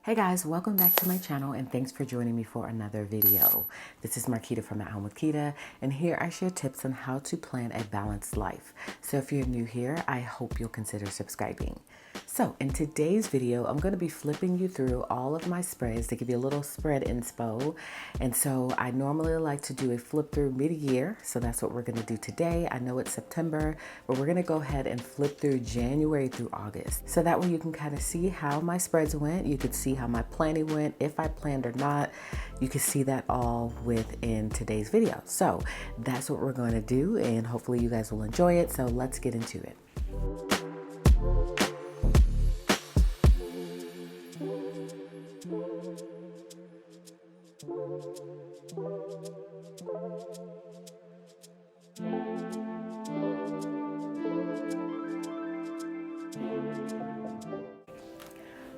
Hey guys, welcome back to my channel and thanks for joining me for another video. This is Quita from AtHomeWithQuita, and here I share tips on how to plan a balanced life. So if you're new here, I hope you'll consider subscribing. So in today's video, I'm going to be flipping you through all of my spreads to give you a little spread inspo. And so I normally like to do a flip through mid-year. So that's what we're going to do today. I know it's September, but we're going to go ahead and flip through January through August. So that way you can kind of see how my spreads went. You could see how my planning went, if I planned or not. You can see that all within today's video. So that's what we're going to do, and hopefully you guys will enjoy it. So let's get into it.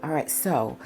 All right, so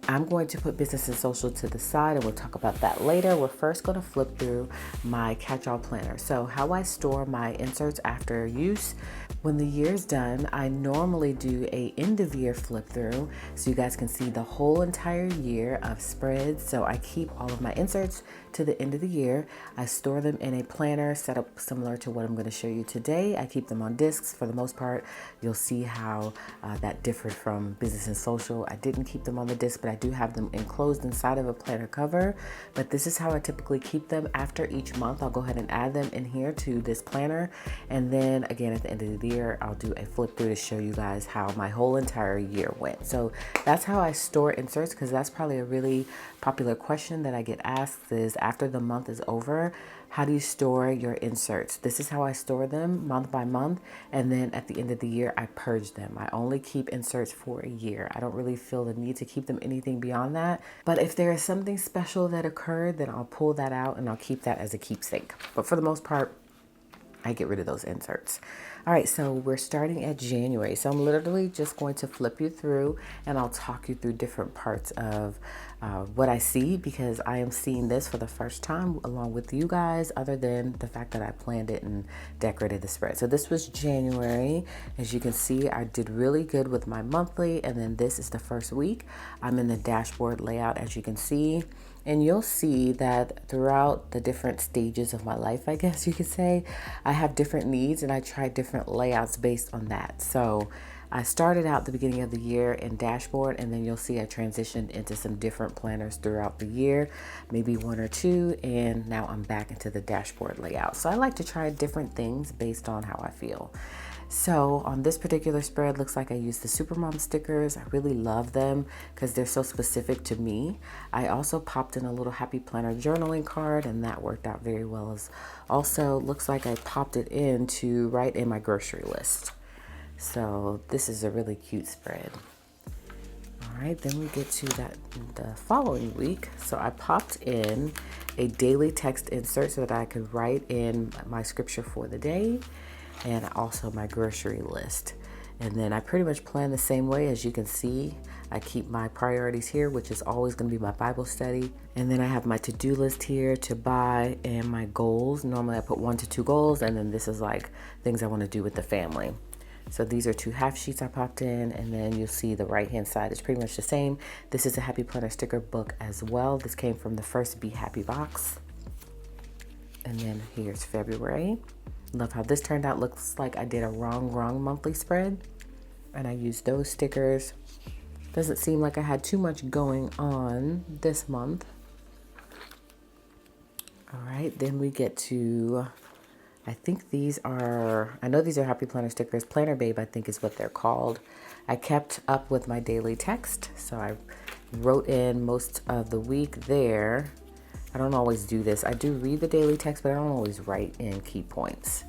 I'm going to put business and social to the side and we'll talk about that later. We're first going to flip through my catch-all planner. So how I store my inserts after use. When the year's done, I normally do a end of year flip through so you guys can see the whole entire year of spreads. So I keep all of my inserts to the end of the year. I store them in a planner set up similar to what I'm going to show you today. I keep them on discs for the most part. You'll see how that differed from business and social. I didn't keep them on the disc, but I do have them enclosed inside of a planner cover. But this is how I typically keep them. After each month, I'll go ahead and add them in here to this planner. And then again, at the end of the year, I'll do a flip through to show you guys how my whole entire year went. So that's how I store inserts, because that's probably a really popular question that I get asked is after the month is over, how do you store your inserts? This is how I store them month by month. And then at the end of the year, I purge them. I only keep inserts for a year. I don't really feel the need to keep them anything beyond that. But if there is something special that occurred, then I'll pull that out and I'll keep that as a keepsake. But for the most part, I get rid of those inserts. All right, so we're starting at January. So I'm literally just going to flip you through and I'll talk you through different parts of what I see, because I am seeing this for the first time along with you guys, other than the fact that I planned it and decorated the spread. So this was January. As you can see, I did really good with my monthly, and then this is the first week. I'm in the dashboard layout, as you can see. And you'll see that throughout the different stages of my life, I guess you could say, I have different needs and I try different layouts based on that. So I started out the beginning of the year in dashboard, and then you'll see I transitioned into some different planners throughout the year, maybe one or two, and now I'm back into the dashboard layout. So I like to try different things based on how I feel. So on this particular spread, looks like I used the Supermom stickers. I really love them because they're so specific to me. I also popped in a little Happy Planner journaling card, and that worked out very well. As also looks like I popped it in to write in my grocery list. So this is a really cute spread. All right, then we get to the following week. So I popped in a daily text insert so that I could write in my scripture for the day, and also my grocery list. And then I pretty much plan the same way. As you can see, I keep my priorities here, which is always going to be my Bible study. And then I have my to-do list here to buy and my goals. Normally I put 1 to 2 goals, and then this is like things I want to do with the family. So these are 2 half sheets I popped in, and then you'll see the right hand side is pretty much the same. This is a Happy Planner sticker book as well. This came from the first Be Happy box. And then here's February. Love how this turned out. Looks like I did a wrong monthly spread, and I used those stickers. Doesn't seem like I had too much going on this month. All right, then we get to, I think these are, I know these are Happy Planner stickers. Planner Babe, I think is what they're called. I kept up with my daily text, so I wrote in most of the week there. I don't always do this. I do read the daily text, but I don't always write in key points.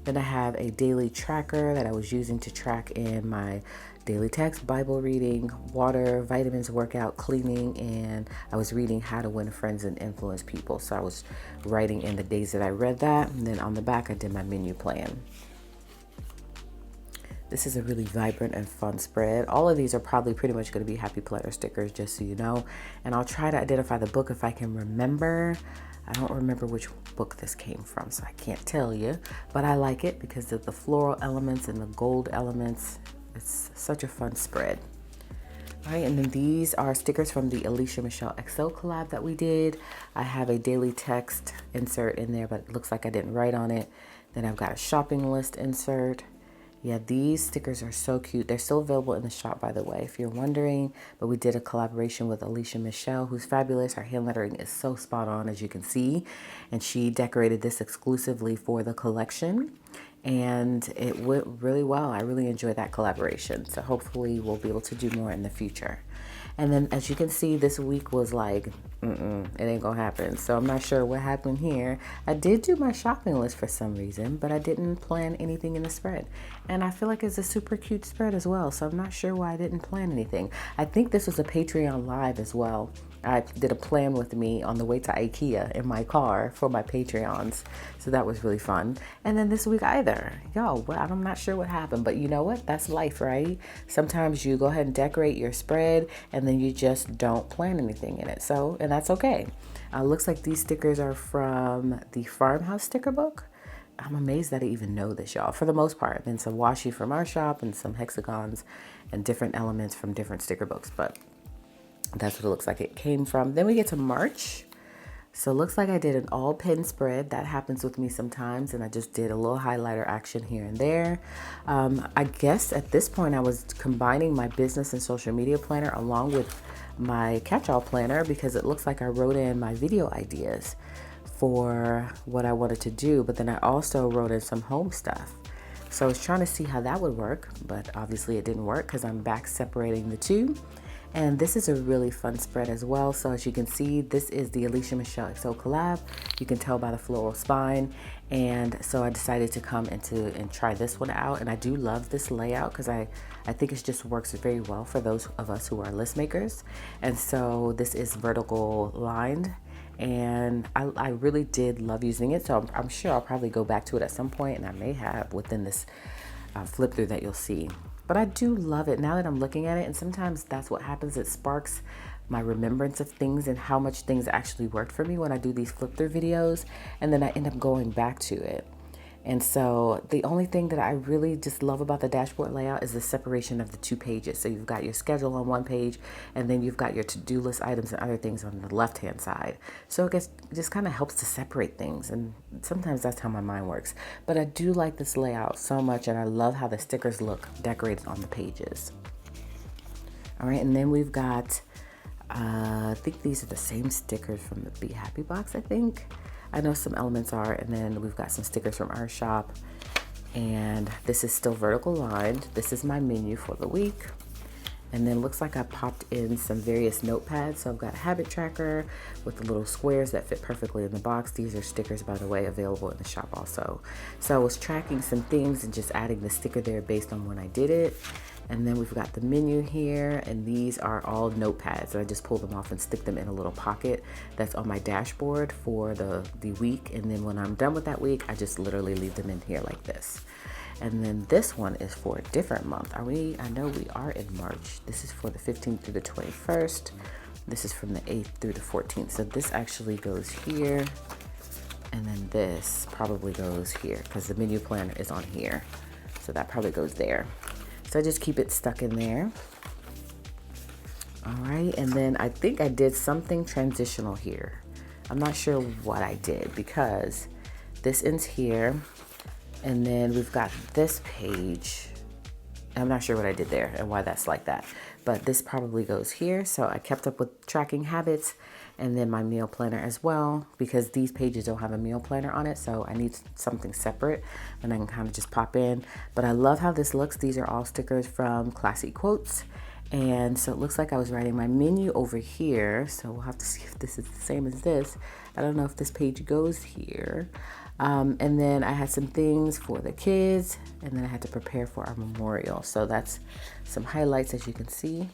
Then I have a daily tracker that I was using to track in my daily text, Bible reading, water, vitamins, workout, cleaning, and I was reading How to Win Friends and Influence People. So I was writing in the days that I read that, and then on the back I did my menu plan. This is a really vibrant and fun spread. All of these are probably pretty much going to be Happy Planner stickers, just so you know. And I'll try to identify the book if I can remember. I don't remember which book this came from, so I can't tell you. But I like it because of the floral elements and the gold elements. It's such a fun spread. All right, and then these are stickers from the Alicia Michelle XO collab that we did. I have a daily text insert in there, but it looks like I didn't write on it. Then I've got a shopping list insert. Yeah, these stickers are so cute. They're still available in the shop, by the way, if you're wondering. But we did a collaboration with Alicia Michelle, who's fabulous. Her hand lettering is so spot on, as you can see. And she decorated this exclusively for the collection. And it went really well. I really enjoyed that collaboration. So hopefully we'll be able to do more in the future. And then as you can see, this week was like, it ain't gonna happen. So I'm not sure what happened here. I did do my shopping list for some reason, but I didn't plan anything in the spread. And I feel like it's a super cute spread as well. So I'm not sure why I didn't plan anything. I think this was a Patreon live as well. I did a plan with me on the way to IKEA in my car for my Patreons. So that was really fun. And then this week either. Yo, well, I'm not sure what happened, but you know what? That's life, right? Sometimes you go ahead and decorate your spread and then you just don't plan anything in it. So, and that's okay. Looks like these stickers are from the Farmhouse sticker book. I'm amazed that I even know this, y'all, for the most part. Then some washi from our shop and some hexagons and different elements from different sticker books, but that's what it looks like it came from. Then we get to March. So it looks like I did an all pen spread. That happens with me sometimes. And I just did a little highlighter action here and there. I guess at this point I was combining my business and social media planner along with my catch-all planner, because it looks like I wrote in my video ideas for what I wanted to do. But then I also wrote in some home stuff. So I was trying to see how that would work, but obviously it didn't work because I'm back separating the two. And this is a really fun spread as well. So as you can see, this is the Alicia Michelle XO collab. You can tell by the floral spine. And so I decided to come and try this one out. And I do love this layout because I think it just works very well for those of us who are list makers. And so this is vertical lined. And I really did love using it. So I'm sure I'll probably go back to it at some point, and I may have within this flip through that you'll see. But I do love it now that I'm looking at it, and sometimes that's what happens. It sparks my remembrance of things and how much things actually worked for me when I do these flip through videos, and then I end up going back to it. And so the only thing that I really just love about the dashboard layout is the separation of the two pages. So you've got your schedule on one page, and then you've got your to-do list items and other things on the left-hand side. So it just kind of helps to separate things. And sometimes that's how my mind works. But I do like this layout so much, and I love how the stickers look decorated on the pages. All right, and then we've got, I think these are the same stickers from the Be Happy box, I think. I know some elements are, and then we've got some stickers from our shop, and this is still vertical lined. This is my menu for the week. And then looks like I popped in some various notepads. So I've got a habit tracker with the little squares that fit perfectly in the box. These are stickers, by the way, available in the shop also. So I was tracking some things and just adding the sticker there based on when I did it. And then we've got the menu here, and these are all notepads. So I just pull them off and stick them in a little pocket that's on my dashboard for the week. And then when I'm done with that week, I just literally leave them in here like this. And then this one is for a different month. I know we are in March. This is for the 15th through the 21st. This is from the 8th through the 14th. So this actually goes here. And then this probably goes here because the menu planner is on here. So that probably goes there. So I just keep it stuck in there. All right, and then I think I did something transitional here. I'm not sure what I did because this ends here, and then we've got this page. I'm not sure what I did there and why that's like that, but this probably goes here. So I kept up with tracking habits and then my meal planner as well, because these pages don't have a meal planner on it. So I need something separate and I can kind of just pop in. But I love how this looks. These are all stickers from Classy Quotes. And so it looks like I was writing my menu over here. So we'll have to see if this is the same as this. I don't know if this page goes here. And then I had some things for the kids, and then I had to prepare for our memorial. So that's some highlights, as you can see.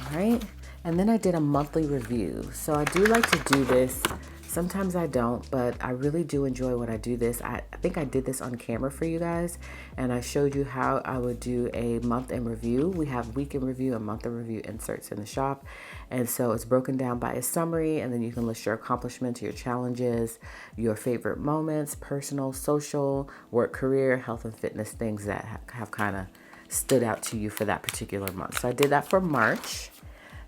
All right. And then I did a monthly review. So I do like to do this. Sometimes I don't, but I really do enjoy when I do this. I think I did this on camera for you guys, and I showed you how I would do a month in review. We have week in review and month in review inserts in the shop. And so it's broken down by a summary, and then you can list your accomplishments, your challenges, your favorite moments, personal, social, work, career, health and fitness, things that have kind of stood out to you for that particular month. So I did that for March,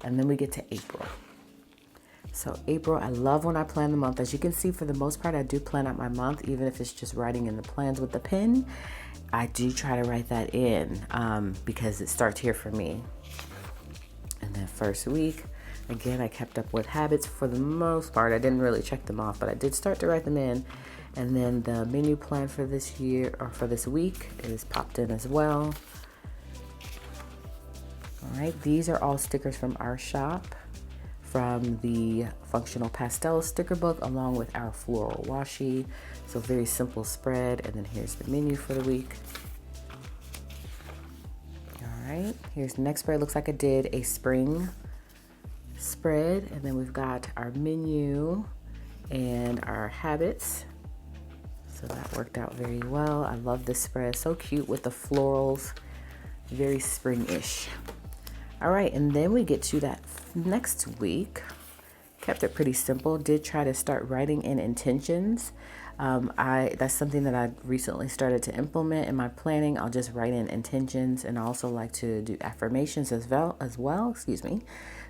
and then we get to April. So April, I love when I plan the month. As you can see, for the most part, I do plan out my month, even if it's just writing in the plans with the pen. I do try to write that in because it starts here for me. And then first week, again, I kept up with habits for the most part. I didn't really check them off, but I did start to write them in. And then the menu plan for this year, or for this week, is popped in as well. All right, these are all stickers from our shop, from the Functional Pastel sticker book, along with our floral washi. So very simple spread. And then here's the menu for the week. All right, here's the next spread. Looks like I did a spring spread. And then we've got our menu and our habits. So that worked out very well. I love this spread. So cute with the florals. Very spring-ish. All right, and then we get to that next week. Kept it pretty simple. Did try to start writing in intentions. That's something that I recently started to implement in my planning. I'll just write in intentions, and I also like to do affirmations as well. Excuse me.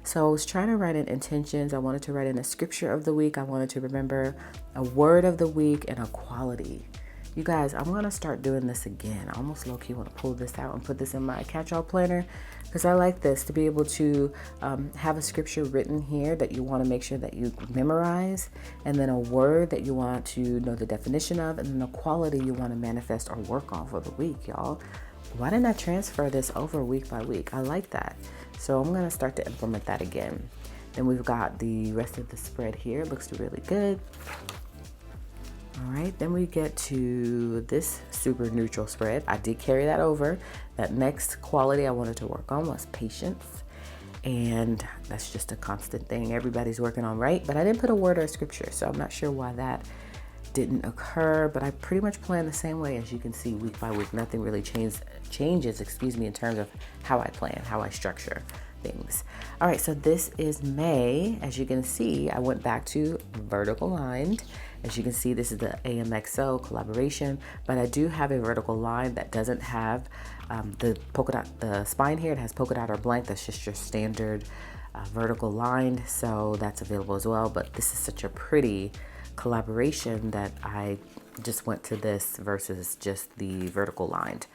So I was trying to write in intentions. I wanted to write in a scripture of the week. I wanted to remember a word of the week and a quality. You guys, I'm going to start doing this again. I almost low-key want to pull this out and put this in my catch-all planner, because I like this, to be able to have a scripture written here that you want to make sure that you memorize, and then a word that you want to know the definition of, and then a quality you want to manifest or work on for the week, y'all. Why didn't I transfer this over week by week? I like that. So I'm going to start to implement that again. Then we've got the rest of the spread here. It looks really good. All right, then we get to this super neutral spread. I did carry that over. That next quality I wanted to work on was patience. And that's just a constant thing everybody's working on, right? But I didn't put a word or a scripture, so I'm not sure why that didn't occur. But I pretty much plan the same way, as you can see, week by week. Nothing really changes, in terms of how I plan, how I structure things. All right, so this is May. As you can see, I went back to vertical lined. As you can see, this is the AMXO collaboration, but I do have a vertical line that doesn't have the polka dot, the spine here. It has polka dot or blank. That's just your standard vertical line. So that's available as well. But this is such a pretty collaboration that I just went to this versus just the vertical lined.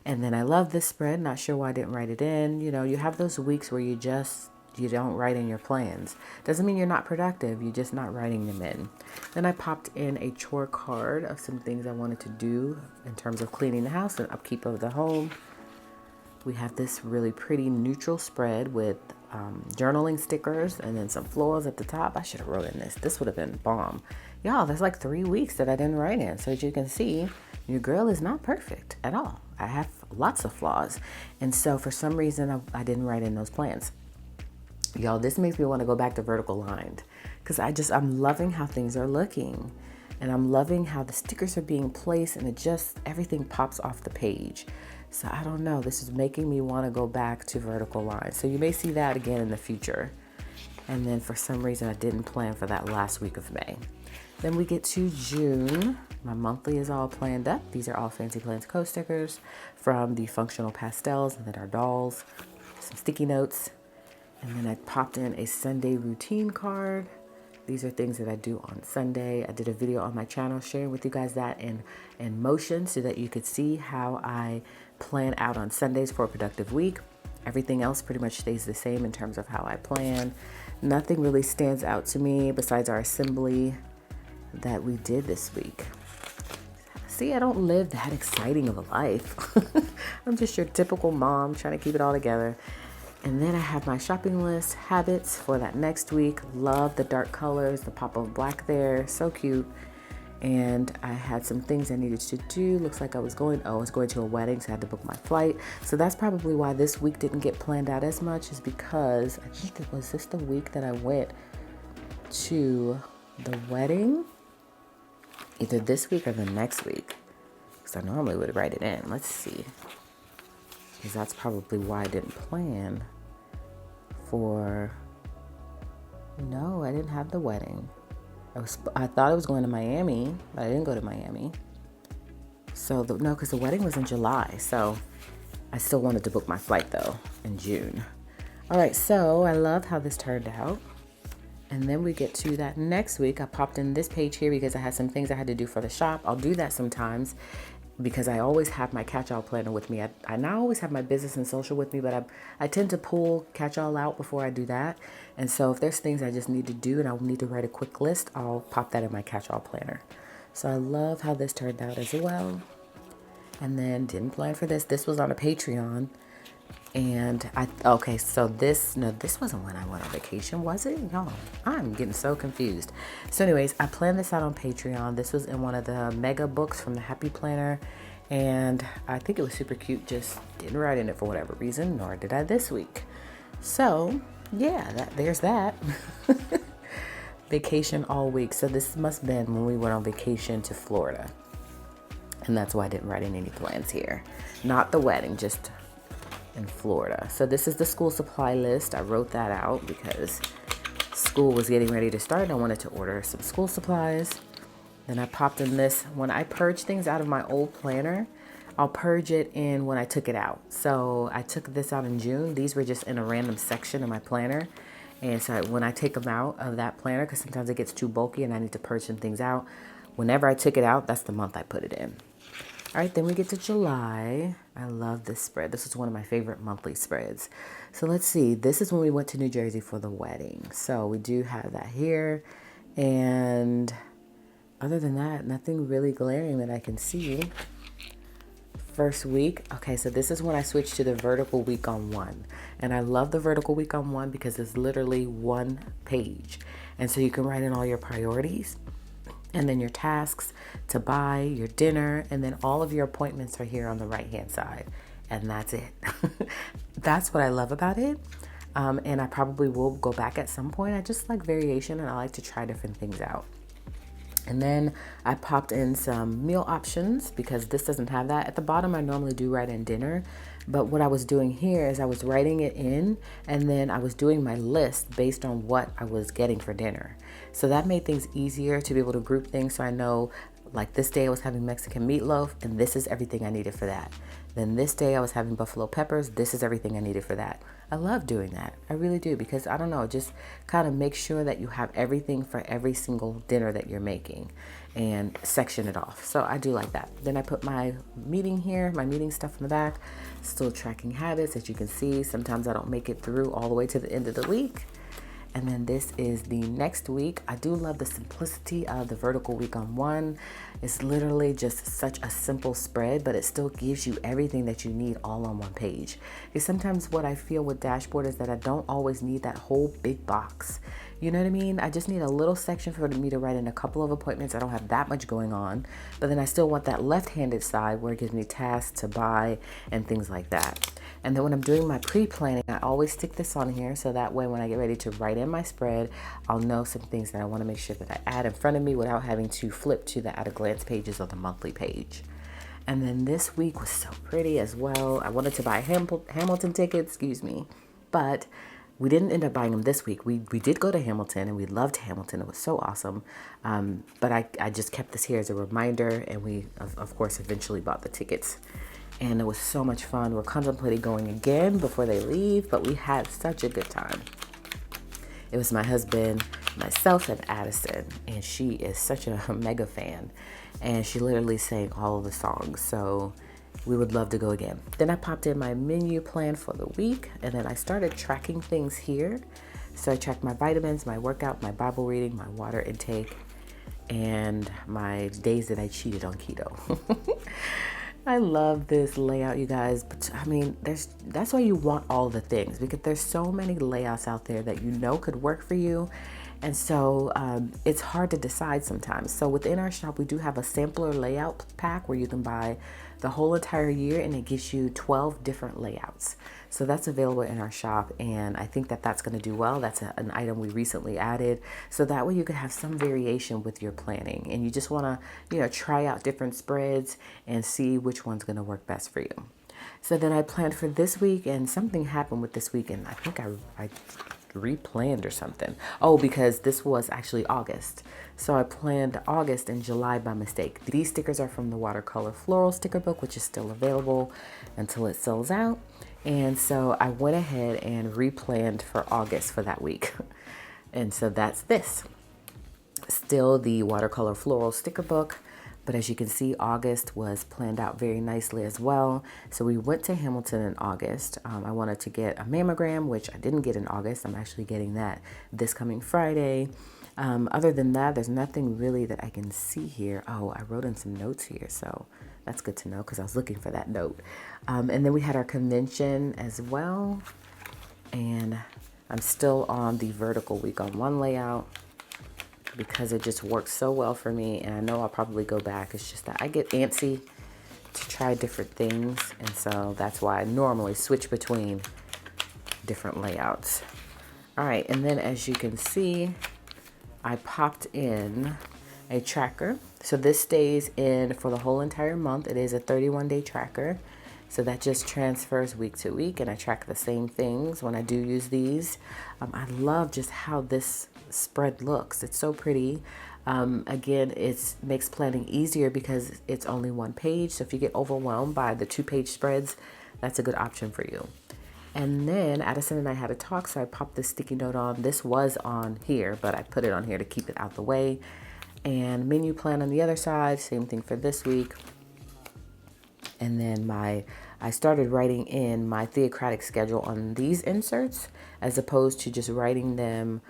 And then I love this spread. Not sure why I didn't write it in. You know, you have those weeks where you don't write in your plans. Doesn't mean you're not productive, you're just not writing them in. Then I popped in a chore card of some things I wanted to do in terms of cleaning the house and upkeep of the home. We have this really pretty neutral spread with journaling stickers and then some florals at the top. I should have wrote in this. This would have been bomb. Y'all, that's like 3 weeks that I didn't write in. So as you can see, your girl is not perfect at all. I have lots of flaws. And so for some reason, I didn't write in those plans. Y'all, this makes me want to go back to vertical lined, because I'm loving how things are looking, and I'm loving how the stickers are being placed, and everything pops off the page. So I don't know, this is making me want to go back to vertical line. So you may see that again in the future. And then for some reason, I didn't plan for that last week of May. Then we get to June. My monthly is all planned up. These are all Fancy Plans Co stickers from the Functional Pastels, and then our dolls, some sticky notes. And then I popped in a Sunday routine card. These are things that I do on Sunday. I did a video on my channel sharing with you guys that in motion, so that you could see how I plan out on Sundays for a productive week. Everything else pretty much stays the same in terms of how I plan. Nothing really stands out to me besides our assembly that we did this week. See, I don't live that exciting of a life. I'm just your typical mom trying to keep it all together. And then I have my shopping list, habits for that next week. Love the dark colors, the pop of black there, so cute. And I had some things I needed to do. Looks like I was going to a wedding, so I had to book my flight. So that's probably why this week didn't get planned out as much, is because I think was this the week that I went to the wedding? Either this week or the next week, because I normally would write it in. Let's see. Because that's probably why I didn't plan for... No, I didn't have the wedding. I thought I was going to Miami, but I didn't go to Miami. So, no, because the wedding was in July. So, I still wanted to book my flight though in June. All right, so I love how this turned out. And then we get to that next week. I popped in this page here because I had some things I had to do for the shop. I'll do that sometimes because I always have my catch-all planner with me. I not always have my business and social with me, but I tend to pull catch-all out before I do that. And so if there's things I just need to do and I need to write a quick list, I'll pop that in my catch-all planner. So I love how this turned out as well. And then didn't plan for this. This was on a Patreon. And okay, so this wasn't when I went on vacation, was it? No, I'm getting so confused. So anyways, I planned this out on Patreon. This was in one of the mega books from the Happy Planner. And I think it was super cute, just didn't write in it for whatever reason, nor did I this week. So yeah, there's that. Vacation all week. So this must have been when we went on vacation to Florida. And that's why I didn't write in any plans here. Not the wedding, just in Florida. So this is the school supply list. I wrote that out because school was getting ready to start and I wanted to order some school supplies. Then I popped in this. When I purge things out of my old planner, I'll purge it in when I took it out. So I took this out in June. These were just in a random section of my planner. And so when I take them out of that planner, because sometimes it gets too bulky and I need to purge some things out, whenever I took it out, that's the month I put it in. All right, then we get to July. I love this spread. This is one of my favorite monthly spreads. So let's see. This is when we went to New Jersey for the wedding. So we do have that here. And other than that, nothing really glaring that I can see. First week. Okay, so this is when I switched to the vertical week on one. And I love the vertical week on one because it's literally one page. And so you can write in all your priorities. And then your tasks to buy, your dinner, and then all of your appointments are here on the right-hand side. And that's it. That's what I love about it. And I probably will go back at some point. I just like variation and I like to try different things out. And then I popped in some meal options because this doesn't have that. At the bottom, I normally do write in dinner. But what I was doing here is I was writing it in and then I was doing my list based on what I was getting for dinner. So that made things easier to be able to group things. So I know like this day I was having Mexican meatloaf and this is everything I needed for that. Then this day I was having buffalo peppers. This is everything I needed for that. I love doing that. I really do because I don't know, just kind of make sure that you have everything for every single dinner that you're making and section it off. So I do like that. Then I put my meeting here, my meeting stuff in the back, still tracking habits. As you can see, sometimes I don't make it through all the way to the end of the week. And then this is the next week. I do love the simplicity of the vertical week on one. It's literally just such a simple spread, but it still gives you everything that you need all on one page. Because sometimes what I feel with Dashboard is that I don't always need that whole big box. You know what I mean? I just need a little section for me to write in a couple of appointments. I don't have that much going on, but then I still want that left-handed side where it gives me tasks to buy and things like that. And then when I'm doing my pre-planning, I always stick this on here so that way when I get ready to write in my spread, I'll know some things that I want to make sure that I add in front of me without having to flip to the at-a-glance pages or the monthly page. And then this week was so pretty as well. I wanted to buy Hamilton tickets, but we didn't end up buying them this week. We did go to Hamilton and we loved Hamilton. It was so awesome. But I just kept this here as a reminder and we, of course, eventually bought the tickets. And it was so much fun. We're contemplating going again before they leave, but we had such a good time. It was my husband, myself, and Addison, and she is such a mega fan. And she literally sang all of the songs, so we would love to go again. Then I popped in my menu plan for the week, and then I started tracking things here. So I tracked my vitamins, my workout, my Bible reading, my water intake, and my days that I cheated on keto. I love this layout, you guys, but I mean, that's why you want all the things because there's so many layouts out there that you know could work for you. And so it's hard to decide sometimes. So within our shop, we do have a sampler layout pack where you can buy the whole entire year and it gives you 12 different layouts. So that's available in our shop, and I think that that's going to do well. That's an item we recently added. So that way you can have some variation with your planning, and you just want to, try out different spreads and see which one's going to work best for you. So then I planned for this week, and something happened with this week, and I think I replanned or something. Oh, because this was actually August. So I planned August and July by mistake. These stickers are from the watercolor floral sticker book, which is still available until it sells out. And so I went ahead and replanned for August for that week. And so that's this. Still the watercolor floral sticker book. But as you can see, August was planned out very nicely as well. So we went to Hamilton in August. I wanted to get a mammogram, which I didn't get in August. I'm actually getting that this coming Friday. Other than that, there's nothing really that I can see here. Oh, I wrote in some notes here, so that's good to know because I was looking for that note. And then we had our convention as well. And I'm still on the vertical week on one layout, because it just works so well for me, and I know I'll probably go back. It's just that I get antsy to try different things, and so that's why I normally switch between different layouts. All right, and then as you can see, I popped in a tracker. So this stays in for the whole entire month. It is a 31-day tracker. So that just transfers week to week, and I track the same things when I do use these. I love just how this spread looks. It's so pretty. Again, it makes planning easier because it's only one page. So if you get overwhelmed by the 2-page spreads, that's a good option for you. And then Addison and I had a talk, so I popped this sticky note on. This was on here, but I put it on here to keep it out the way. And menu plan on the other side, same thing for this week. And then I started writing in my theocratic schedule on these inserts as opposed to just writing them.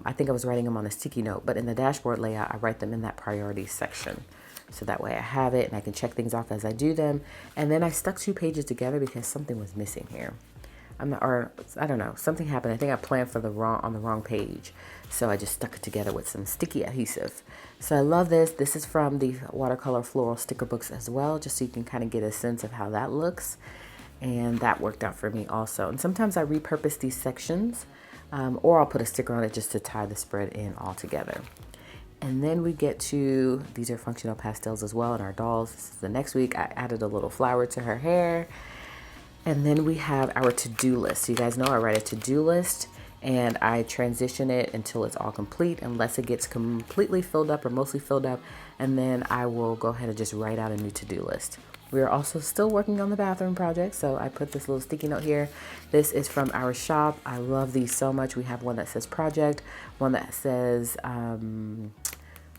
I think I was writing them on a sticky note, but in the dashboard layout, I write them in that priorities section. So that way I have it and I can check things off as I do them. And then I stuck 2 pages together because something was missing here. Or I don't know, something happened. I think I planned for on the wrong page. So I just stuck it together with some sticky adhesive. So I love this. This is from the watercolor floral sticker books as well, just so you can kind of get a sense of how that looks. And that worked out for me also. And sometimes I repurpose these sections, or I'll put a sticker on it just to tie the spread in all together. And then we get to, these are functional pastels as well, and our dolls. This is the next week. I added a little flower to her hair. And then we have our to-do list. So you guys know I write a to-do list and I transition it until it's all complete, unless it gets completely filled up or mostly filled up. And then I will go ahead and just write out a new to-do list. We are also still working on the bathroom project, so I put this little sticky note here. This is from our shop. I love these so much. We have one that says project, one that says,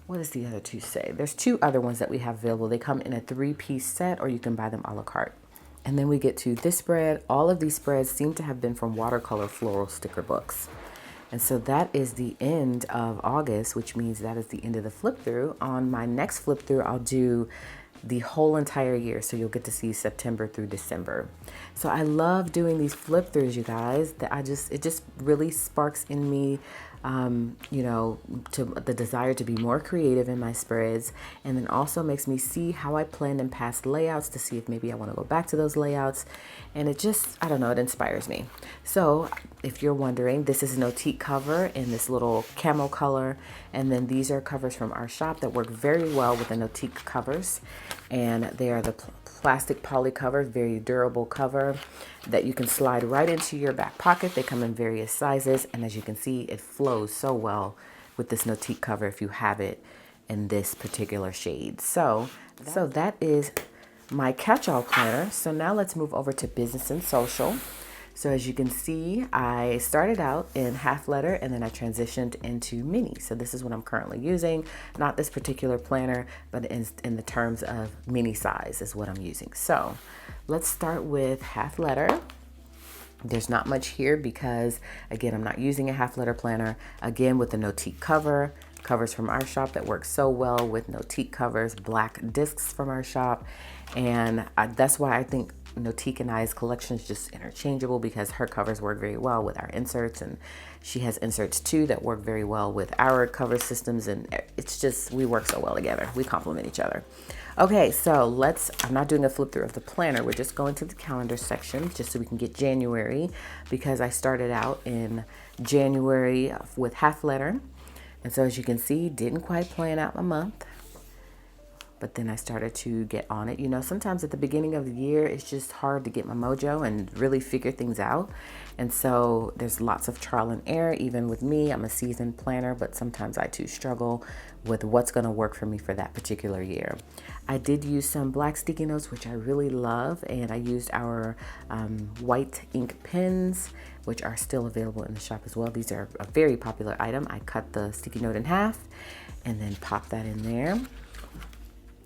what does the other two say? There's 2 other ones that we have available. They come in a 3-piece set, or you can buy them a la carte. And then we get to this spread. All of these spreads seem to have been from watercolor floral sticker books. And so that is the end of August, which means that is the end of the flip through. On my next flip through, I'll do the whole entire year. So you'll get to see September through December. So I love doing these flip throughs, you guys. It just really sparks in me, you know, to the desire to be more creative in my spreads, and then also makes me see how I planned in past layouts to see if maybe I want to go back to those layouts. And it just, I don't know, it inspires me. So if you're wondering, this is an Otique cover in this little camel color, and then these are covers from our shop that work very well with the Otique covers, and they are the plastic poly cover, very durable cover that you can slide right into your back pocket. They come in various sizes, and as you can see, it flows so well with this Otique cover if you have it in this particular shade. So that is my catch-all planner. So now let's move over to business and social. So as you can see, I started out in half letter and then I transitioned into mini. So this is what I'm currently using, not this particular planner, but in the terms of mini size is what I'm using. So let's start with half letter. There's not much here because, again, I'm not using a half letter planner. Again, with the Otique covers from our shop that work so well with Otique covers, black discs from our shop. And that's why I think Otique and I's collection is just interchangeable, because her covers work very well with our inserts, and she has inserts too that work very well with our cover systems, and it's just, we work so well together. We complement each other. Okay, so I'm not doing a flip through of the planner. We're just going to the calendar section just so we can get January, because I started out in January with half letter. And so as you can see, didn't quite plan out my month. but then I started to get on it. You know, sometimes at the beginning of the year, it's just hard to get my mojo and really figure things out. And so there's lots of trial and error. Even with me, I'm a seasoned planner, but sometimes I too struggle with what's going to work for me for that particular year. I did use some black sticky notes, which I really love, and I used our white ink pens, which are still available in the shop as well. These are a very popular item. I cut the sticky note in half and then pop that in there.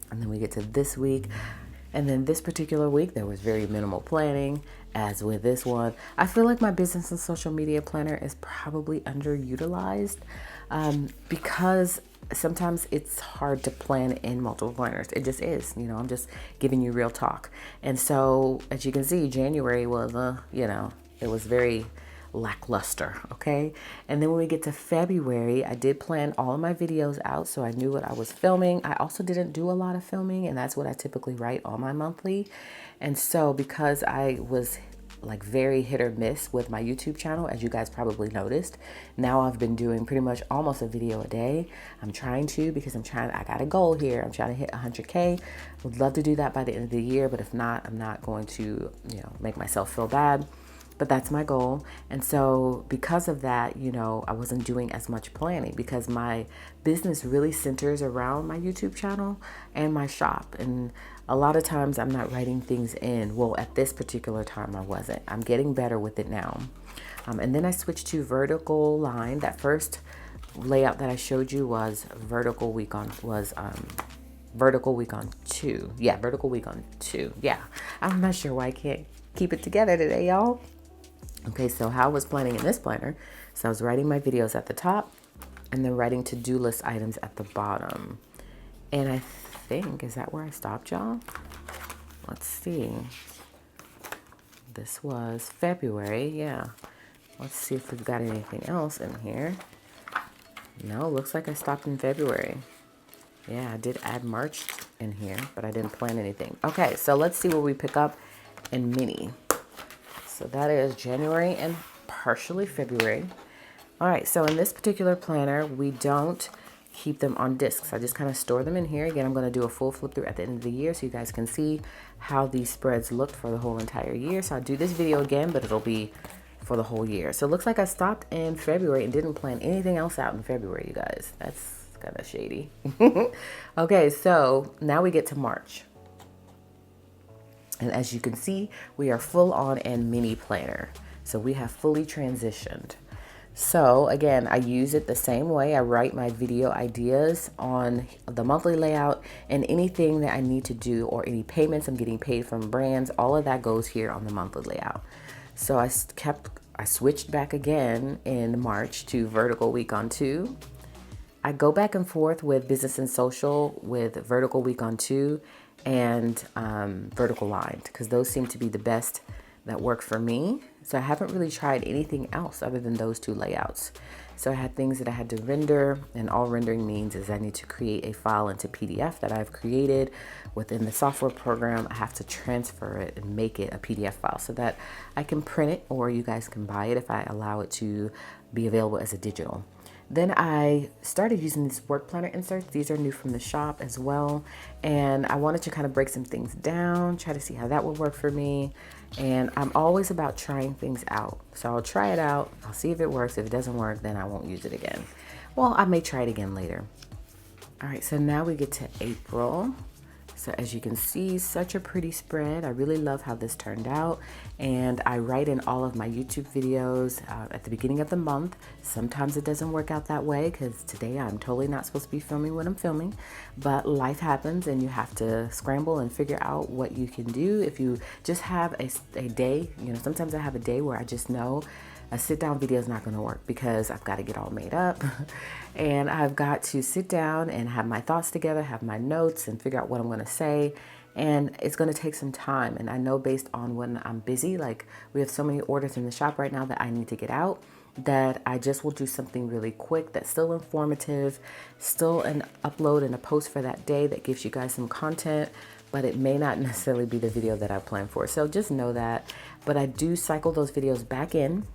And then we get to this week. And then this particular week, there was very minimal planning, as with this one. I feel like my business and social media planner is probably underutilized because sometimes it's hard to plan in multiple planners. It just is, you know, I'm just giving you real talk. And so, as you can see, January was, you know, it was very lackluster, okay? And then when we get to February, I did plan all of my videos out, so I knew what I was filming. I also didn't do a lot of filming, and that's what I typically write on my monthly. And so because I was like very hit or miss with my YouTube channel, as you guys probably noticed, now I've been doing pretty much almost a video a day. I'm trying to, because I got a goal here. I'm trying to hit 100K. Would love to do that by the end of the year, but if not, I'm not going to, you know, make myself feel bad. But that's my goal. And so because of that, you know, I wasn't doing as much planning because my business really centers around my YouTube channel and my shop. And a lot of times I'm not writing things in. Well, at this particular time, I wasn't. I'm getting better with it now. And then I switched to vertical line. That first layout that I showed you was vertical week on 2. Yeah, vertical week on 2. Yeah, I'm not sure why I can't keep it together today, y'all. Okay, so how I was planning in this planner, so I was writing my videos at the top and then writing to-do list items at the bottom. And I think, is that where I stopped, y'all? Let's see. This was February, yeah. Let's see if we've got anything else in here. No, looks like I stopped in February. Yeah, I did add March in here, but I didn't plan anything. Okay, so let's see what we pick up in mini. So that is January and partially February. All right, so in this particular planner, we don't keep them on discs. I just kind of store them in here. Again, I'm going to do a full flip through at the end of the year so you guys can see how these spreads looked for the whole entire year. So I'll do this video again, but it'll be for the whole year. So it looks like I stopped in February and didn't plan anything else out in February, you guys. That's kind of shady. Okay, so now we get to March. And as you can see, we are full on and mini planner. So we have fully transitioned. So again, I use it the same way. I write my video ideas on the monthly layout, and anything that I need to do or any payments I'm getting paid from brands, all of that goes here on the monthly layout. So I switched back again in March to vertical week on 2. I go back and forth with business and social with vertical week on 2 and vertical lined, because those seem to be the best that work for me. So I haven't really tried anything else other than those 2 layouts. So I had things that I had to render, and all rendering means is I need to create a file into PDF that I've created within the software program. I have to transfer it and make it a PDF file so that I can print it, or you guys can buy it if I allow it to be available as a digital. Then I started using these work planner inserts. These are new from the shop as well. And I wanted to kind of break some things down, try to see how that would work for me. And I'm always about trying things out. So I'll try it out. I'll see if it works. If it doesn't work, then I won't use it again. Well, I may try it again later. All right, so now we get to April. So as you can see, such a pretty spread. I really love how this turned out. And I write in all of my YouTube videos at the beginning of the month. Sometimes it doesn't work out that way because today I'm totally not supposed to be filming when I'm filming. But life happens and you have to scramble and figure out what you can do. If you just have a day, you know, sometimes I have a day where I just know a sit-down video is not going to work because I've got to get all made up and I've got to sit down and have my thoughts together, have my notes, and figure out what I'm going to say. And it's going to take some time. And I know based on when I'm busy, like we have so many orders in the shop right now that I need to get out, that I just will do something really quick that's still informative, still an upload and a post for that day that gives you guys some content, but it may not necessarily be the video that I plan for. So just know that. But I do cycle those videos back in.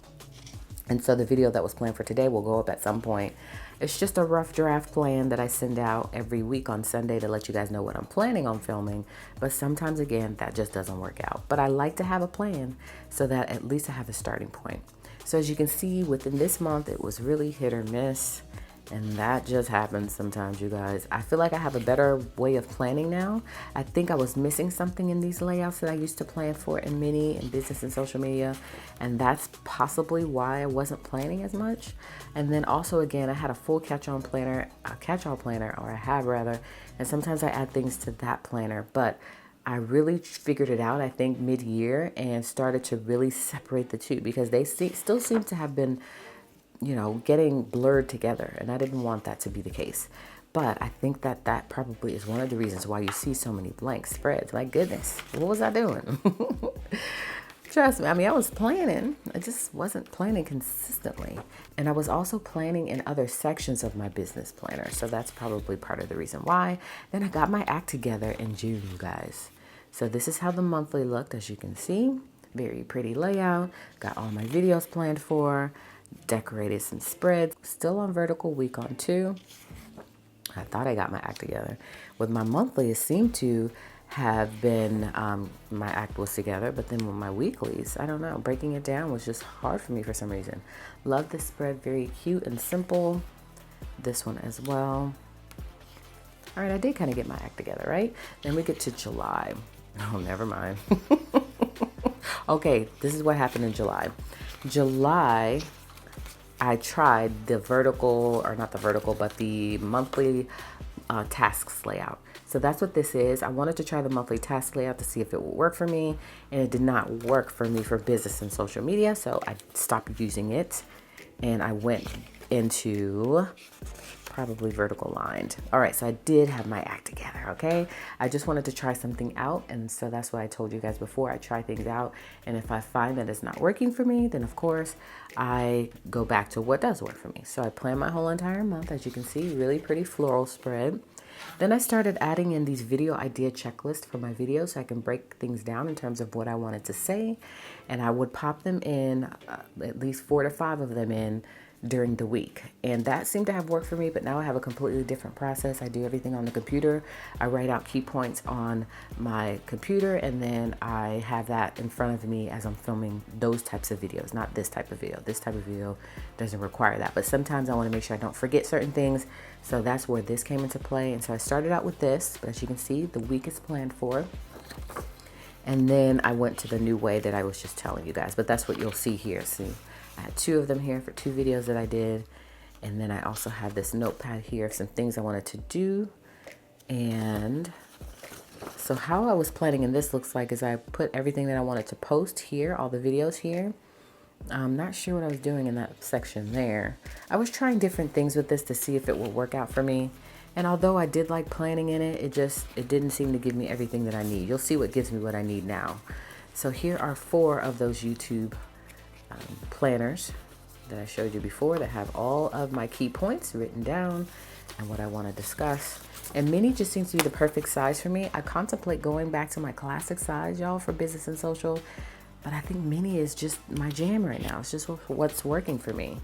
And so the video that was planned for today will go up at some point. It's just a rough draft plan that I send out every week on Sunday to let you guys know what I'm planning on filming. But sometimes, again, that just doesn't work out. But I like to have a plan so that at least I have a starting point. So as you can see, within this month, it was really hit or miss. And that just happens sometimes, you guys. I feel like I have a better way of planning now. I think I was missing something in these layouts that I used to plan for in Mini and business and social media. And that's possibly why I wasn't planning as much. And then also, again, I had a full catch-all planner, or I have rather. And sometimes I add things to that planner. But I really figured it out, I think, mid-year and started to really separate the two because they still seem to have been, you know, getting blurred together, and I didn't want that to be the case. But I think that probably is one of the reasons why you see so many blank spreads. My goodness, what was I doing? Trust me, I mean, I was planning. I just wasn't planning consistently. And I was also planning in other sections of my business planner. So that's probably part of the reason why. Then I got my act together in June, you guys. So this is how the monthly looked, as you can see. Very pretty layout. Got all my videos planned for. Decorated some spreads. Still on vertical, week on 2. I thought I got my act together. With my monthly, it seemed to have been, my act was together, but then with my weeklies, I don't know, breaking it down was just hard for me for some reason. Love this spread, very cute and simple. This one as well. All right, I did kind of get my act together, right? Then we get to July. Oh, never mind. Okay, this is what happened in July. July, I tried the vertical, or not the vertical, but the monthly tasks layout. So that's what this is. I wanted to try the monthly task layout to see if it would work for me, and it did not work for me for business and social media, so I stopped using it, and I went into probably vertical lined. All right, so I did have my act together, okay? I just wanted to try something out, and so that's what I told you guys before. I try things out, and if I find that it's not working for me, then of course I go back to what does work for me. So I planned my whole entire month, as you can see, really pretty floral spread. Then I started adding in these video idea checklists for my videos so I can break things down in terms of what I wanted to say, and I would pop them in, at least 4 to 5 of them in during the week, and that seemed to have worked for me. But now I have a completely different process. I do everything on the computer. I write out key points on my computer, and then I have that in front of me as I'm filming those types of videos, not this type of video. This type of video doesn't require that, but sometimes I want to make sure I don't forget certain things, so that's where this came into play. And so I started out with this, but as you can see, the week is planned for. And then I went to the new way that I was just telling you guys, but that's what you'll see here. See, I had 2 of them here for 2 videos that I did. And then I also have this notepad here of some things I wanted to do. And so how I was planning in this looks like is I put everything that I wanted to post here, all the videos here. I'm not sure what I was doing in that section there. I was trying different things with this to see if it would work out for me. And although I did like planning in it, it didn't seem to give me everything that I need. You'll see what gives me what I need now. So here are 4 of those YouTube planners that I showed you before that have all of my key points written down and what I want to discuss. And Mini just seems to be the perfect size for me. I contemplate going back to my classic size, y'all, for business and social, but I think Mini is just my jam right now. It's just what's working for me.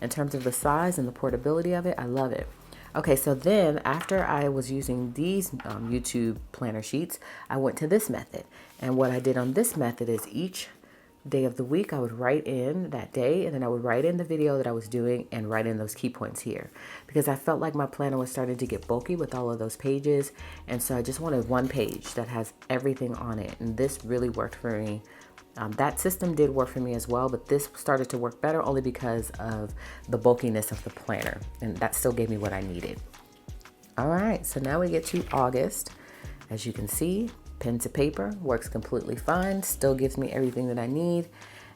In terms of the size and the portability of it, I love it. Okay, so then after I was using these YouTube planner sheets, I went to this method. And what I did on this method is each day of the week, I would write in that day, and then I would write in the video that I was doing and write in those key points here, because I felt like my planner was starting to get bulky with all of those pages. And so I just wanted one page that has everything on it. And this really worked for me. That system did work for me as well, but this started to work better only because of the bulkiness of the planner, and that still gave me what I needed. All right, so now we get to August. As you can see, pen to paper works completely fine, still gives me everything that I need.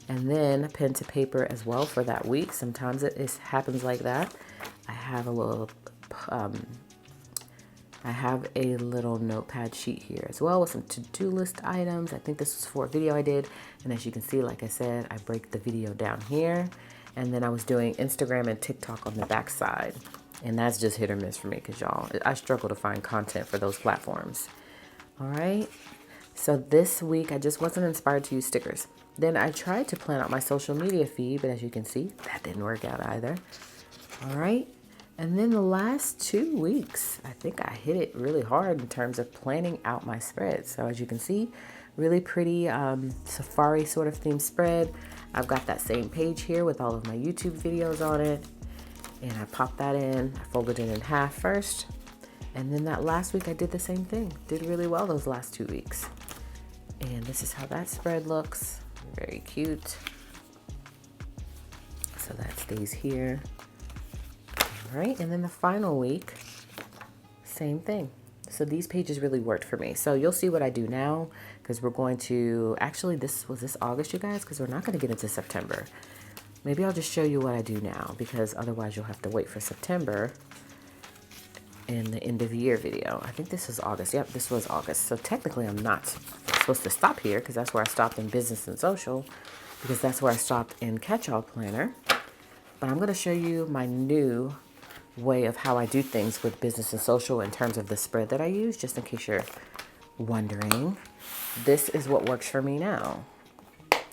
And then pen to paper as well for that week. Sometimes it happens like that. I have a little notepad sheet here as well with some to-do list items. I think this was for a video I did. And as you can see, like I said, I break the video down here. And then I was doing Instagram and TikTok on the back side. And that's just hit or miss for me because y'all, I struggle to find content for those platforms. All right. So this week, I just wasn't inspired to use stickers. Then I tried to plan out my social media feed, but as you can see, that didn't work out either. All right. And then the last 2 weeks, I think I hit it really hard in terms of planning out my spread. So as you can see, really pretty safari sort of themed spread. I've got that same page here with all of my YouTube videos on it. And I popped that in, I folded it in half first. And then that last week I did the same thing. Did really well those last 2 weeks. And this is how that spread looks. Very cute. So that stays here. All right, and then the final week, same thing. So these pages really worked for me. So you'll see what I do now, because we're going to, actually this August, you guys, because we're not going to get into September. Maybe I'll just show you what I do now, because otherwise you'll have to wait for September in the end of the year video. I think this is August. Yep, this was August. So technically I'm not supposed to stop here, because that's where I stopped in business and social, because that's where I stopped in catch-all planner. But I'm going to show you my new way of how I do things with business and social in terms of the spread that I use, just in case you're wondering. This is what works for me now.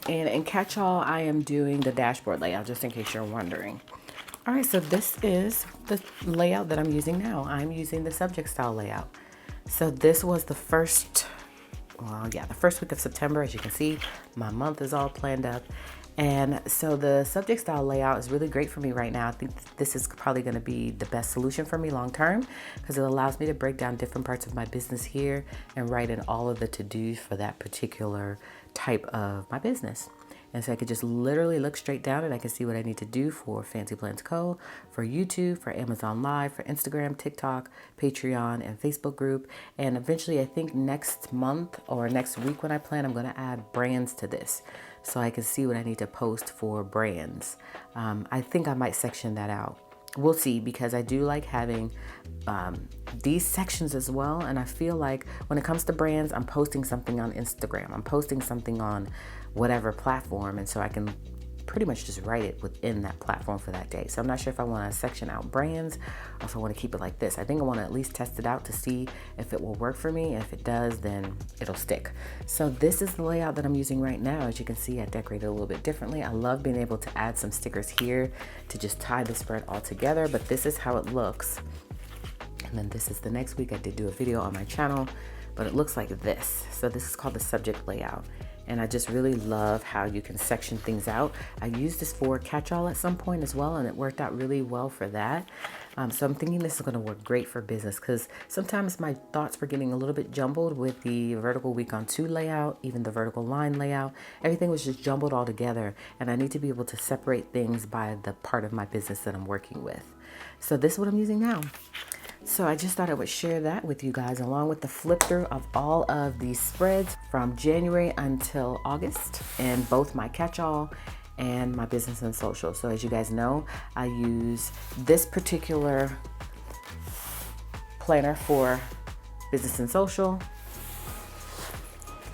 And in catch-all, I am doing the dashboard layout, just in case you're wondering. All right, so this is the layout that I'm using now. I'm using the subject style layout. So this was the first, the first week of September. As you can see, my month is all planned up. And so the subject style layout is really great for me right now. I think this is probably going to be the best solution for me long term, because it allows me to break down different parts of my business here and write in all of the to-dos for that particular type of my business. And so I could just literally look straight down and I can see what I need to do for Fancy Plans Co., for YouTube, for Amazon Live, for Instagram, TikTok, Patreon, and Facebook group. And eventually, I think next month or next week when I plan, I'm going to add brands to this, so I can see what I need to post for brands. I think I might section that out. We'll see, because I do like having these sections as well. And I feel like when it comes to brands, I'm posting something on Instagram. I'm posting something on whatever platform. And so I can pretty much just write it within that platform for that day. So I'm not sure if I want to section out brands or if I want to keep it like this. I think I want to at least test it out to see if it will work for me. And if it does, then it'll stick. So this is the layout that I'm using right now. As you can see, I decorated a little bit differently. I love being able to add some stickers here to just tie the spread all together, but this is how it looks. And then this is the next week. I did do a video on my channel, but it looks like this. So this is called the subject layout. And I just really love how you can section things out. I used this for catch-all at some point as well, and it worked out really well for that. So I'm thinking this is going to work great for business, because sometimes my thoughts were getting a little bit jumbled with the vertical week on 2 layout, even the vertical line layout. Everything was just jumbled all together, and I need to be able to separate things by the part of my business that I'm working with. So this is what I'm using now. So I just thought I would share that with you guys, along with the flip through of all of these spreads from January until August, and both my catch-all and my business and social. So as you guys know, I use this particular planner for business and social,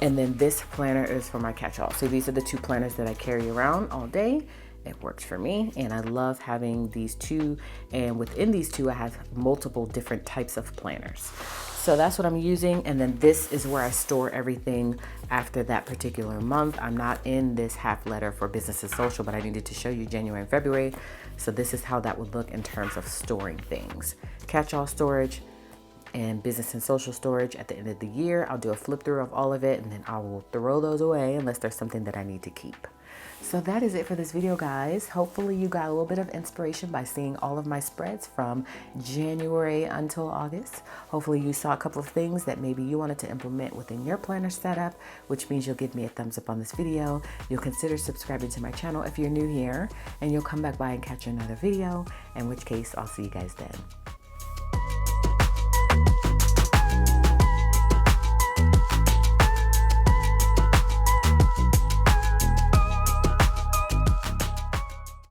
and then this planner is for my catch-all. So these are the 2 planners that I carry around all day. It works for me, and I love having these 2, and within these 2 I have multiple different types of planners. So that's what I'm using, and then this is where I store everything after that particular month. I'm not in this half letter for business and social, but I needed to show you January and February. So this is how that would look in terms of storing things. Catch-all storage and business and social storage at the end of the year. I'll do a flip through of all of it, and then I will throw those away unless there's something that I need to keep. So that is it for this video, guys. Hopefully you got a little bit of inspiration by seeing all of my spreads from January until August. Hopefully you saw a couple of things that maybe you wanted to implement within your planner setup, which means you'll give me a thumbs up on this video. You'll consider subscribing to my channel if you're new here, and you'll come back by and catch another video, in which case I'll see you guys then.